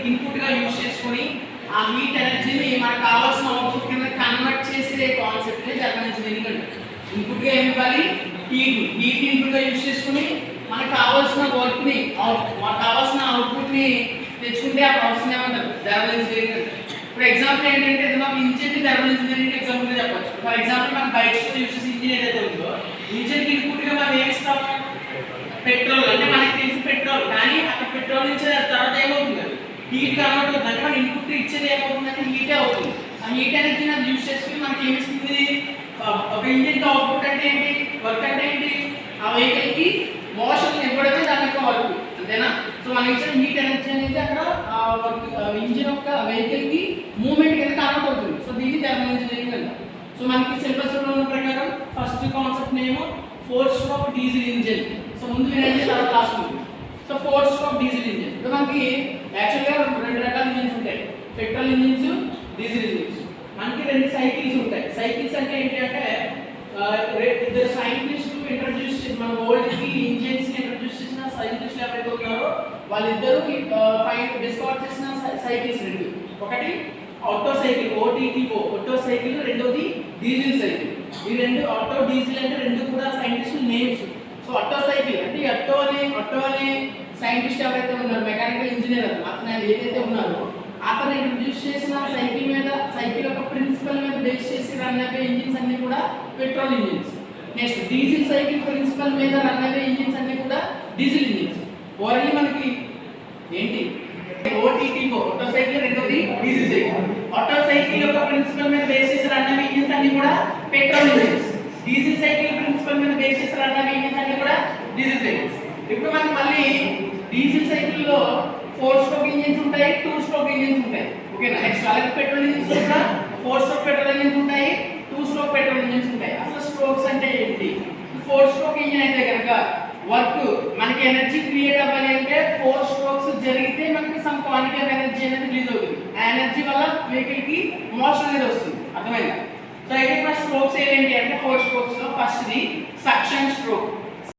Input గా use చేసుకొని ఆ హీట్ ఎనర్జీని మనకు కావాల్సిన అవుట్పుట్ కింద కన్వర్ట్ చేసే కాన్సెప్ట్ థర్మల్ ఇంజనీరింగ్ అంటే ఇన్పుట్ గా ఏమి ఇవ్వాలి హీట్ ఇన్పుట్ గా యూజ్ చేసుకొని మనకు కావాల్సిన వర్క్ ని మనకు కావాల్సిన అవుట్పుట్ ని తెచ్చుకుంటే ఆ ప్రాసెస్ ఏమంటారు థర్మల్ ఇంజనీరింగ్ అంటే. ఇప్పుడు ఎగ్జాంపుల్ ఏంటంటే ఏదైనా ఒక ఇంజిన్ థర్మల్ ఇంజనీరింగ్ ఎగ్జాంపుల్ గా చెప్పొచ్చు. ఫర్ ఎగ్జాంపుల్ మన బైక్స్ యూజ్ చేసే ఇంజిన్ ఏదైతే ఉందో ఇంజిన్ ఇన్పుట్ గా మనం ఏమి ఇస్తాము పెట్రోల్, అంటే మనకి తెలిసి పెట్రోల్, కానీ అక్కడ పెట్రోల్ నుంచి తర్వాత ఏమవుతుంది హీట్ కన్వర్ట్ అవుతుంది. అంటే మన ఇన్పుట్ ఇచ్చేది ఏమవుతుందంటే హీటే అవుతుంది. ఆ హీట్ ఎనర్జీని అది యూజ్ చేసుకుని మనకి ఏమి ఇస్తుంది ఒక ఇంజిన్ అవుట్పుట్ అంటే ఏంటి వర్క్ అంటే ఏంటి ఆ వెహికల్ కి మోషన్ ఇవ్వడమే దాని యొక్క వర్క్ అంతేనా. సో మనం ఇచ్చిన హీట్ ఎనర్జీ అనేది అక్కడ వర్క్ ఇంజిన్ యొక్క వెహికల్ కి మూవ్మెంట్ కింద కన్వర్ట్ అవుతుంది. సో దీన్ని థర్మల్ ఇంజనీరింగ్ అంటారు. సో మనకి సిలబస్ లో ఉన్న ప్రకారం ఫస్ట్ కాన్సెప్ట్ నేమో 4-stroke డీజిల్ ఇంజిన్. సో ముందు వినండి తర్వాత లాస్ట్ ఉంది. సో 4-stroke డీజిల్ ఇంజిన్ ఇప్పుడు మనకి యాక్చువల్గా రెండు రకాల ఇంజిన్స్ ఉంటాయి, పెట్రోల్ ఇంజిన్స్, డీజిల్ ఇంజిన్స్. మనకి రెండు సైకిల్స్ ఉంటాయి. సైకిల్స్ అంటే ఏంటి అంటే ఇద్దరు సైంటిస్టులు ఇంట్రడ్యూస్ చేసి మన వరల్డ్ కి ఇంజిన్స్ ని ఇంట్రడ్యూస్ చేసిన సైంటిస్టులు ఎవరైతే ఉన్నారో వాళ్ళిద్దరూ డిస్కవర్ చేసిన సైకిల్స్ రెండు. ఒకటి ఆటో సైకిల్ ఆటో సైకిల్, రెండోది డీజిల్ సైకిల్. ఈ రెండు ఆటో డీజిల్ అంటే రెండు కూడా సైంటిస్టుల నేమ్స్. సో ఆటో సైకిల్ అంటే ఆటో అనే సైంటిస్ట్ ఎవరైతే ఉన్నారో మెకానికల్ ఇంజనీర్ అతను ఏదైతే ఉన్నారో అతను ఇంట్రడ్యూస్ చేసిన సైకిల్ యొక్క ప్రిన్సిపల్ మీద బేస్ చేసి రన్ అయ్యే ఇంజిన్స్ అన్ని కూడా petrol engines. Next diesel cycle principle మీద రన్ అయ్యే ఇంజిన్స్ అన్ని కూడా డీజిల్ ఇంజిన్స్. ఓన్లీ మనకి ఏంటి ఆటో సైకిల్, రెండోది డీజిల్ సైకిల్. ఆటో సైకిల్ యొక్క ప్రిన్సిపల్ మీద బేస్ చేసి రన్ అయ్యే ఇంజిన్స్ అన్ని కూడా petrol engines. Diesel cycle principle మీద బేస్ చేసి రన్ అయ్యే ఇంజిన్స్ అన్ని కూడా డీజిల్ సైకిల్స్. ఇప్పుడు మనకి మళ్ళీ డీజిల్ సైకిల్ లో 4-stroke ఇంజిన్స్ ఉంటాయి, 2-stroke ఇంజిన్స్ ఉంటాయి. ఓకేనా. నెక్స్ట్ అలాగే పెట్రోల్ ఇంజిన్స్ కూడా 4-stroke పెట్రోల్ ఇంజిన్స్ ఉంటాయి, 2-stroke పెట్రోల్ ఇంజిన్స్ ఉంటాయి. అసలు స్ట్రోక్స్ అంటే ఏంటి? 4-stroke ఇంజిన్ అయితే కనుక వర్క్ మనకి ఎనర్జీ క్రియేట్ అవ్వాలి అంటే 4 strokes జరిగితే మనకి సమ్ క్వాంటిటీ ఆఫ్ ఎనర్జీ అనేది రిలీజ్ అవుతుంది. ఆ ఎనర్జీ వల్ల వెహికల్ కి మోషన్ అనేది వస్తుంది. అర్థమైందా? సో అయితే మన స్ట్రోక్స్ ఏంటి అంటే 4 strokes లో ఫస్ట్ ది సక్షన్ స్ట్రోక్.